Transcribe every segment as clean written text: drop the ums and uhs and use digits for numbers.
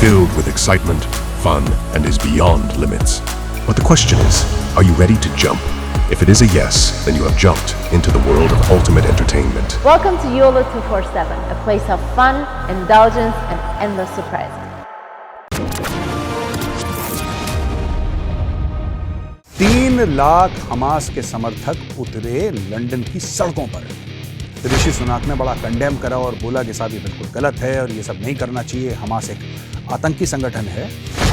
filled with excitement, fun, and is beyond limits. But the question is, are you ready to jump? If it is a yes, then you have jumped into the world of ultimate entertainment. Welcome to YOLO 247, a place of fun, indulgence, and endless surprises. तीन lakh Hamas के समर्थक उतरे London की सड़कों पर। ऋषि सुनाक ने बड़ा condemn करा और बोला कि साहब ये बिल्कुल गलत है और ये सब नहीं करना चाहिए, हमास एक आतंकी संगठन है।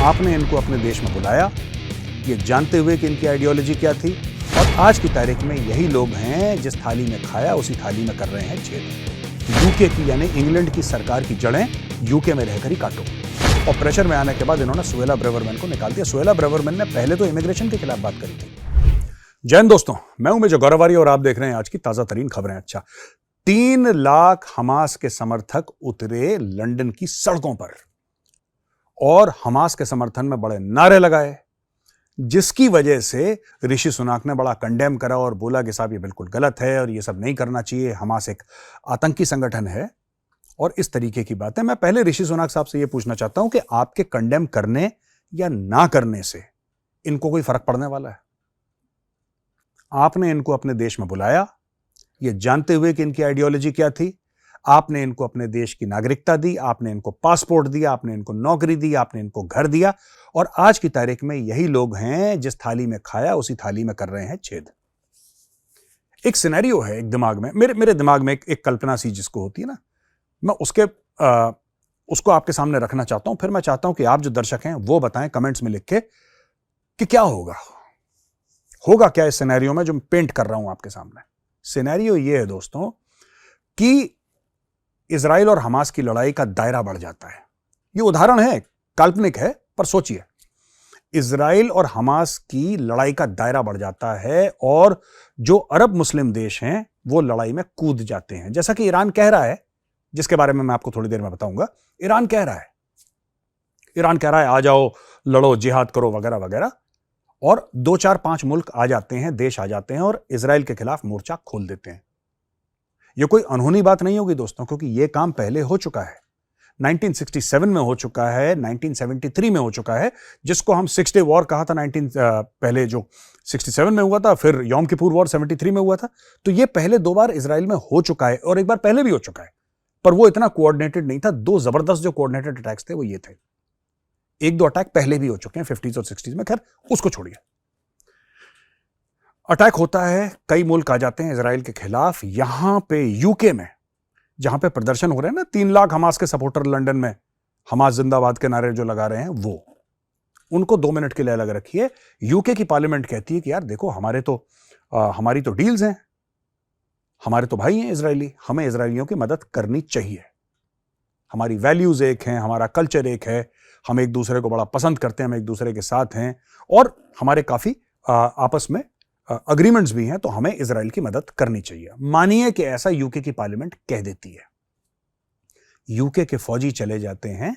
आपने इनको अपने देश में बुलाया, ये जानते हुए कि इनकी आइडियोलॉजी क्या थी, और आज की तारीख में यही लोग हैं जिस थाली में खाया उसी थाली में कर रहे हैं छेद। यूके की यानी इंग्लैंड की सरकार की जड़ें यूके में रहकर ही काटो। और प्रेशर में आने के बाद इन्होंने सुएला ब्रेवरमैन को निकाल दिया। सुएला ब्रेवरमैन ने पहले तो इमिग्रेशन के खिलाफ बात करी थी। जय हिंद दोस्तों, मैं हूं मेजर गौरव आर्य और आप देख रहे हैं आज की ताजा तरीन खबरें। अच्छा, 3 लाख हमास के समर्थक उतरे लंदन की सड़कों पर और हमास के समर्थन में बड़े नारे लगाए, जिसकी वजह से ऋषि सुनाक ने बड़ा कंडेम करा और बोला कि साहब ये बिल्कुल गलत है और ये सब नहीं करना चाहिए, हमास एक आतंकी संगठन है और इस तरीके की बातें। मैं पहले ऋषि सुनाक साहब से ये पूछना चाहता हूं कि आपके कंडेम करने या ना करने से इनको कोई फर्क पड़ने वाला है? आपने इनको अपने देश में बुलाया, ये जानते हुए कि इनकी आइडियोलॉजी क्या थी। आपने इनको अपने देश की नागरिकता दी, आपने इनको पासपोर्ट दिया, आपने इनको नौकरी दी, आपने इनको घर दिया, और आज की तारीख में यही लोग हैं जिस थाली में खाया उसी थाली में कर रहे हैं छेद। एक सिनेरियो है एक दिमाग में, मेरे दिमाग में एक कल्पना सी जिसको होती है ना, मैं उसको आपके सामने रखना चाहता हूं। फिर मैं चाहता हूं कि आप जो दर्शक हैं वो बताएं कमेंट्स में लिख के कि क्या होगा क्या इस सिनेरियो में जो मैं पेंट कर रहा हूं आपके सामने। सिनेरियो ये है दोस्तों कि इजराइल और हमास की लड़ाई का दायरा बढ़ जाता है। ये उदाहरण है, काल्पनिक है, पर सोचिए, इजराइल और हमास की लड़ाई का दायरा बढ़ जाता है और जो अरब मुस्लिम देश हैं वो लड़ाई में कूद जाते हैं, जैसा कि ईरान कह रहा है, जिसके बारे में मैं आपको थोड़ी देर में बताऊंगा। ईरान कह रहा है आ जाओ, लड़ो, जिहाद करो, वगैरह वगैरह, और 2, 4, 5 मुल्क आ जाते हैं, देश आ जाते हैं और इजराइल के खिलाफ मोर्चा खोल देते हैं। यह कोई अनहोनी बात नहीं होगी दोस्तों, क्योंकि यह काम पहले हो चुका है। 1967 में हो चुका है, 1973 में हो चुका है, जिसको हम 6 डे वॉर कहा था। पहले जो 67 में हुआ था, फिर यौम किपुर वॉर 73 में हुआ था। तो यह पहले 2 बार इजराइल में हो चुका है और एक बार पहले भी हो चुका है, पर वो इतना कोऑर्डिनेटेड नहीं था। 2 जबरदस्त जो कोऑर्डिनेटेड अटैक्स थे वो ये थे। 1-2 अटैक पहले भी हो चुके हैं 50s और 60s में, खैर उसको छोड़िए। अटैक होता है, कई मुल्क आ जाते हैं इजराइल के खिलाफ। यहां पे यूके में जहां पे प्रदर्शन हो रहे हैं ना, 3 लाख हमास के सपोर्टर लंदन में हमास जिंदाबाद के नारे जो लगा रहे हैं, वो उनको 2 मिनट के लिए अलग रखिए। यूके की पार्लियामेंट कहती है कि यार देखो, हमारी तो डील्स हैं, हमारे तो भाई हैं इजरायली, हमें इजरायलियों की मदद करनी चाहिए। हमारी वैल्यूज एक हैं, हमारा कल्चर एक है, हम एक दूसरे को बड़ा पसंद करते हैं, हम एक दूसरे के साथ हैं और हमारे काफी आपस में अग्रीमेंट्स भी हैं, तो हमें इजराइल की मदद करनी चाहिए। मानिए कि ऐसा यूके की पार्लियामेंट कह देती है। यूके के फौजी चले जाते हैं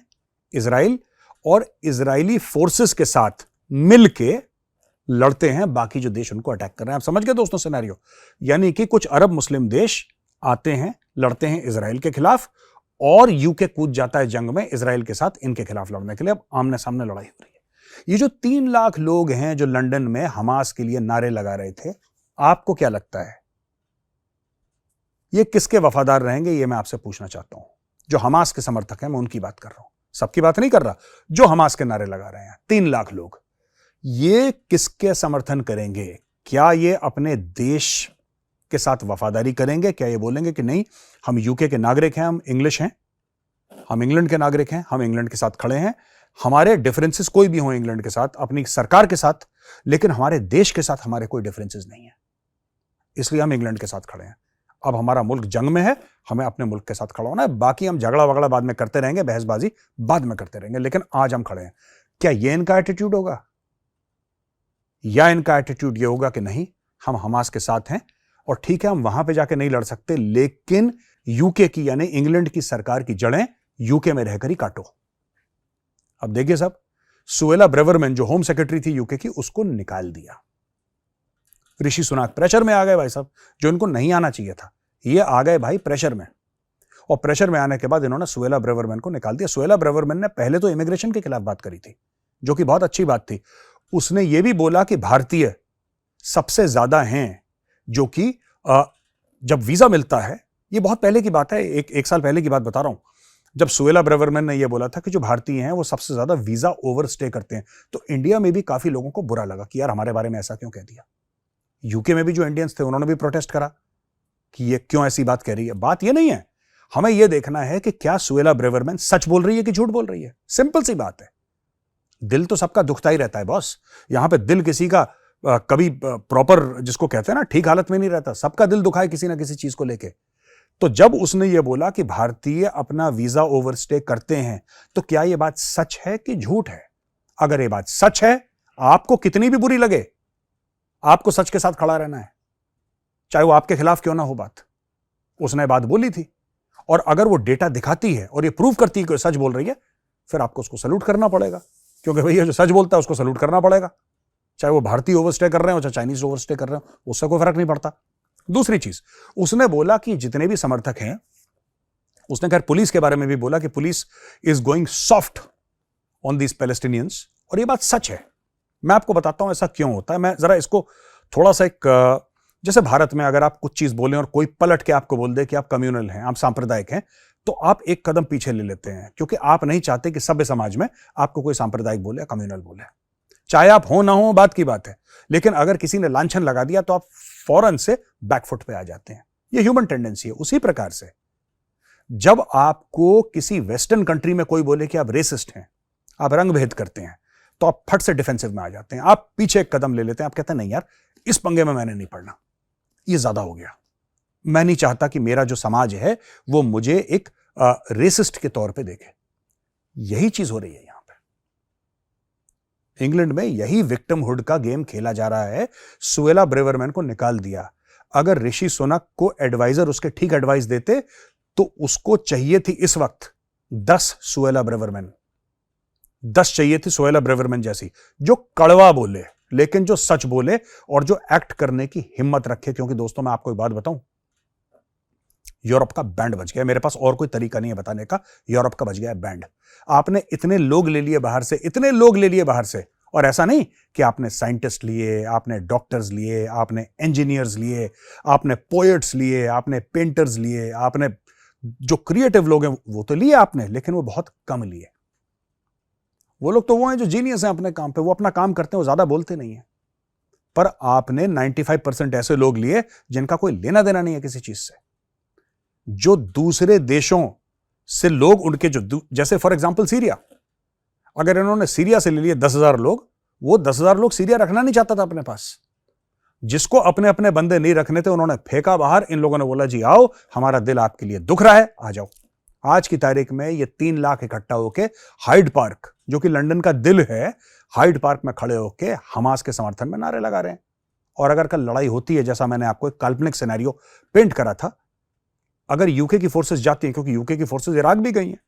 इजराइल और इजरायली फोर्सेस के साथ मिलके लड़ते हैं बाकी जो देश उनको अटैक कर रहे हैं। आप समझ गए दोस्तों सिनेरियो? यानी कि कुछ अरब मुस्लिम देश आते हैं, लड़ते हैं इजराइल के खिलाफ और यूके कूद जाता है जंग में इजराइल के साथ इनके खिलाफ लड़ने के लिए। अब आमने सामने लड़ाई हो रही है। ये जो 3 लाख लोग हैं जो लंदन में हमास के लिए नारे लगा रहे थे, आपको क्या लगता है ये किसके वफादार रहेंगे? ये मैं आपसे पूछना चाहता हूं। जो हमास के समर्थक हैं, मैं उनकी बात कर रहा हूं, सबकी बात नहीं कर रहा। जो हमास के नारे लगा रहे हैं 3 लाख लोग, ये किसके समर्थन करेंगे? क्या ये अपने देश के साथ वफादारी करेंगे? क्या ये बोलेंगे कि नहीं, हम यूके के नागरिक हैं, हम इंग्लिश हैं, हम इंग्लैंड के नागरिक हैं, हम इंग्लैंड के साथ खड़े हैं, हमारे डिफरेंसेस कोई भी हो इंग्लैंड के साथ, अपनी सरकार के साथ, लेकिन हमारे देश के साथ हमारे कोई डिफरेंसेस नहीं है, इसलिए हम इंग्लैंड के साथ खड़े हैं। अब हमारा मुल्क जंग में है, हमें अपने मुल्क के साथ खड़ा होना है, बाकी हम झगड़ा वगड़ा बाद में करते रहेंगे, बहसबाजी बाद में करते रहेंगे, लेकिन आज हम खड़े हैं। क्या ये इनका एटीट्यूड होगा? या इनका एटीट्यूड ये होगा कि नहीं, हम हमास के साथ हैं और ठीक है, हम वहां पे जाके नहीं लड़ सकते, लेकिन यूके की यानी इंग्लैंड की सरकार की जड़ें यूके में रहकर ही काटो। अब देखिए साहब, सुएला ब्रेवरमैन जो होम सेक्रेटरी थी यूके की, उसको निकाल दिया। ऋषि सुनाक प्रेशर में आ गए भाई साहब, जो इनको नहीं आना चाहिए था, ये आ गए भाई प्रेशर में। और प्रेशर में आने के बाद इन्होंने सुएला ब्रेवरमैन को निकाल दिया। सुएला ब्रेवरमैन ने पहले तो इमिग्रेशन के खिलाफ बात करी थी, जो कि बहुत अच्छी बात थी। उसने यह भी बोला कि भारतीय सबसे ज्यादा हैं जो कि जब वीजा मिलता है, ये बहुत पहले की बात है, एक साल पहले की बात बता रहा हूं, जब सुएला ब्रेवरमैन ने यह बोला था कि जो भारतीय हैं वो सबसे ज्यादा वीजा ओवरस्टे करते हैं, तो इंडिया में भी काफी लोगों को बुरा लगा कि यार हमारे बारे में ऐसा क्यों कह दिया। यूके में भी जो इंडियंस थे उन्होंने भी प्रोटेस्ट करा कि ये क्यों ऐसी बात कह रही है। बात ये नहीं है, हमें यह देखना है कि क्या सुएला ब्रेवरमैन सच बोल रही है कि झूठ बोल रही है। सिंपल सी बात है। दिल तो सबका दुखता ही रहता है बॉस, यहां पे दिल किसी का कभी प्रॉपर, जिसको कहते हैं ना, ठीक हालत में नहीं रहता। सबका दिल दुखा है किसी ना किसी चीज को लेके। तो जब उसने ये बोला कि भारतीय अपना वीजा ओवरस्टे करते हैं, तो क्या यह बात सच है कि झूठ है? अगर यह बात सच है, आपको कितनी भी बुरी लगे, आपको सच के साथ खड़ा रहना है, चाहे वो आपके खिलाफ क्यों ना हो बात। उसने बात बोली थी, और अगर वो डेटा दिखाती है और ये प्रूव करती है कि सच बोल रही है, फिर आपको उसको सैल्यूट करना पड़ेगा, क्योंकि भैया जो सच बोलता है उसको सैल्यूट करना पड़ेगा, चाहे वो भारतीय ओवरस्टे कर रहे हो चाहे चाइनीज ओवरस्टे कर रहे हो, उससे कोई फर्क नहीं पड़ता। दूसरी चीज, उसने बोला कि जितने भी समर्थक हैं, उसने खैर पुलिस के बारे में भी बोला कि police is going soft on these Palestinians, और ये बात सच है। मैं आपको बताता हूं ऐसा क्यों होता है। मैं जरा इसको थोड़ा सा जैसे भारत में अगर आप कुछ चीज बोलें और कोई पलट के आपको बोल दे कि आप कम्युनल हैं, आप सांप्रदायिक हैं, तो आप एक कदम पीछे ले लेते हैं, क्योंकि आप नहीं चाहते कि सभ्य समाज में आपको कोई सांप्रदायिक बोले, कम्युनल बोले। चाहे आप हो ना हो, बात की बात है, लेकिन अगर किसी ने लांछन लगा दिया तो आप फौरन से बैकफुट पे आ जाते हैं। ये ह्यूमन टेंडेंसी है। उसी प्रकार से जब आपको किसी वेस्टर्न कंट्री में कोई बोले कि आप रेसिस्ट हैं, आप रंग भेद करते हैं, तो आप फट से डिफेंसिव में आ जाते हैं, आप पीछे एक कदम ले लेते हैं, आप कहते हैं नहीं यार, इस पंगे में मैंने नहीं पड़ना, ये ज्यादा हो गया, मैं नहीं चाहता कि मेरा जो समाज है वो मुझे एक रेसिस्ट के तौर पे देखे। यही चीज हो रही है यहां पे इंग्लैंड में, यही विक्टिमहुड का गेम खेला जा रहा है। सुएला ब्रेवरमैन को निकाल दिया। अगर ऋषि सुनक को एडवाइजर उसके ठीक एडवाइस देते, तो उसको चाहिए थी इस वक्त 10 सुएला ब्रेवरमैन, 10 चाहिए थी सुएला ब्रेवरमैन जैसी, जो कड़वा बोले लेकिन जो सच बोले और जो एक्ट करने की हिम्मत रखे। क्योंकि दोस्तों मैं आपको एक बात बताऊं, यूरोप का बैंड बज गया। मेरे पास और कोई तरीका नहीं है बताने का, यूरोप का बज गया बैंड। आपने इतने लोग ले लिए बाहर से, इतने लोग ले लिए बाहर से, और ऐसा नहीं कि आपने साइंटिस्ट लिए, आपने डॉक्टर्स लिए, आपने इंजीनियर्स लिए, आपने पोएट्स लिए, आपने पेंटर्स लिए, आपने जो क्रिएटिव लोग हैं वो तो लिए आपने, लेकिन वो बहुत कम लिए। वो लोग तो वो हैं जो जीनियस हैं अपने काम पे, वो अपना काम करते हैं, वो ज्यादा बोलते नहीं है। पर आपने 95% ऐसे लोग लिए जिनका कोई लेना देना नहीं है किसी चीज से, जो दूसरे देशों से लोग, उनके जो, जैसे फॉर एग्जांपल सीरिया, अगर इन्होंने सीरिया से ले लिए 10,000 लोग, वो 10,000 लोग सीरिया रखना नहीं चाहता था अपने पास। जिसको अपने अपने बंदे नहीं रखने थे उन्होंने फेंका बाहर। इन लोगों ने बोला जी आओ, हमारा दिल आपके लिए दुख रहा है, आ जाओ। आज की तारीख में ये 3 लाख इकट्ठा होके हाइड पार्क, जो कि लंदन का दिल है, हाइड पार्क में खड़े होके हमास के समर्थन में नारे लगा रहे हैं। और अगर कल लड़ाई होती है, जैसा मैंने आपको एक काल्पनिक सिनेरियो पेंट करा था, अगर यूके की फोर्सेस जाती हैं, क्योंकि यूके की फोर्सेस इराक भी गई हैं,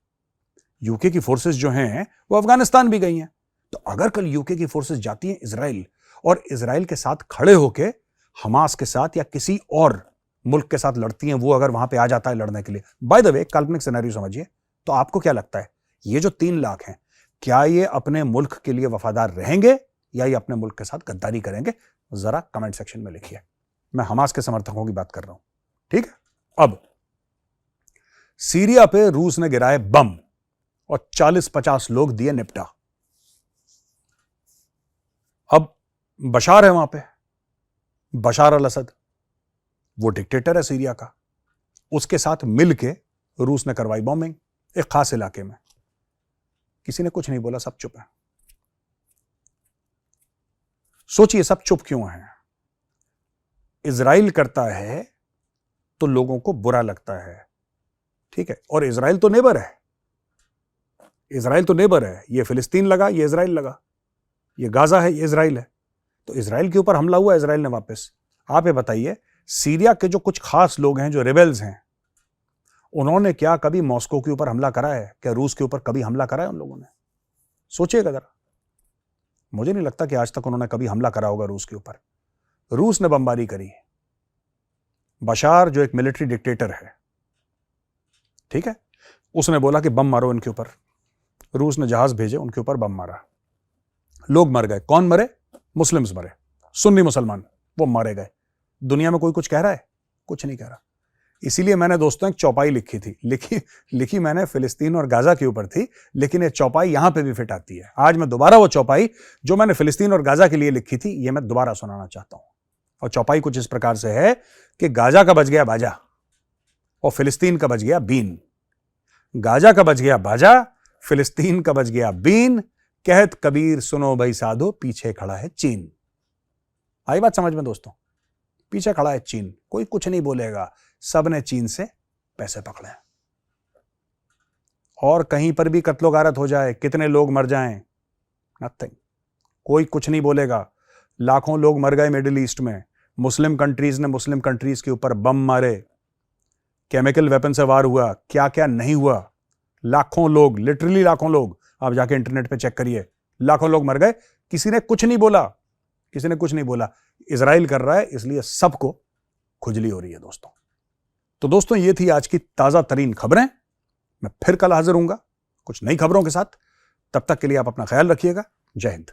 यूके की फोर्सेस जो हैं वो अफगानिस्तान भी गई हैं, तो अगर कल यूके की फोर्सेस जाती हैं इजराइल, और इजराइल के साथ खड़े होके हमास के साथ या किसी और मुल्क के साथ लड़ती हैं, वो अगर वहां पे आ जाता है लड़ने के लिए, बाय द वे काल्पनिक सिनेरियो समझिए, तो आपको क्या लगता है ये जो 3 लाख हैं, क्या ये अपने मुल्क के लिए वफादार रहेंगे या ये अपने मुल्क के साथ गद्दारी करेंगे? जरा कमेंट सेक्शन में लिखिए। मैं हमास के समर्थकों की बात कर रहा हूं, ठीक है। अब सीरिया पे रूस ने गिराए बम और 40-50 लोग दिए निपटा। अब बशार है वहां पे, बशार अल असद, वो डिक्टेटर है सीरिया का, उसके साथ मिलके रूस ने करवाई बॉम्बिंग एक खास इलाके में। किसी ने कुछ नहीं बोला, सब चुप है। सोचिए सब चुप क्यों है? इजराइल करता है तो लोगों को बुरा लगता है, ठीक है, और इजराइल तो नेबर है, इजराइल तो नेबर है। ये फिलिस्तीन लगा, ये इजराइल लगा, ये गाजा है, ये इजराइल है, तो इजराइल के ऊपर हमला हुआ, इजराइल ने वापस। आप ये बताइए, सीरिया के जो कुछ खास लोग हैं, जो रिबेल्स हैं, उन्होंने क्या कभी मॉस्को के ऊपर हमला करा है? क्या रूस के ऊपर कभी हमला करा है उन लोगों ने? सोचिएगा जरा। मुझे नहीं लगता कि आज तक उन्होंने कभी हमला करा होगा रूस के ऊपर। रूस ने बमबारी करी। बशार जो एक मिलिट्री डिक्टेटर है, ठीक है, उसने बोला कि बम मारो इनके ऊपर। रूस ने जहाज भेजे, उनके ऊपर बम मारा, लोग मर गए। कौन मरे? मुस्लिम्स मरे, सुन्नी मुसलमान, वो मारे गए। दुनिया में कोई कुछ कह रहा है? कुछ नहीं कह रहा। इसीलिए मैंने दोस्तों एक चौपाई लिखी थी, लिखी मैंने फिलिस्तीन और गाजा के ऊपर थी, लेकिन ये चौपाई यहां पे भी फिट आती है। आज मैं दोबारा वो चौपाई जो मैंने फिलिस्तीन और गाजा के लिए लिखी थी, ये मैं दोबारा सुनाना चाहता हूं। और चौपाई कुछ इस प्रकार से है कि गाजा का बच गया बाजा और फिलिस्तीन का बच गया बीन। गाजा का बच गया बाजा, फिलिस्तीन का बच गया बीन। कहत कबीर सुनो भाई साधो, पीछे खड़ा है चीन। आई बात समझ में दोस्तों? पीछे खड़ा है चीन, कोई कुछ नहीं बोलेगा, सबने चीन से पैसे पकड़े हैं। और कहीं पर भी कत्लो गारत हो जाए, कितने लोग मर जाएं, नथिंग, कोई कुछ नहीं बोलेगा। लाखों लोग मर गए मिडिल ईस्ट में, मुस्लिम कंट्रीज ने मुस्लिम कंट्रीज के ऊपर बम मारे, केमिकल वेपन से वार हुआ, क्या क्या नहीं हुआ। लाखों लोग, लिटरली लाखों लोग, आप जाके इंटरनेट पे चेक करिए, लाखों लोग मर गए, किसी ने कुछ नहीं बोला, किसी ने कुछ नहीं बोला। इजराइल कर रहा है, इसलिए सबको खुजली हो रही है दोस्तों। तो दोस्तों, ये थी आज की ताजा तरीन खबरें। मैं फिर कल हाजिर हूंगा कुछ नई खबरों के साथ। तब तक के लिए आप अपना ख्याल रखिएगा। जय हिंद।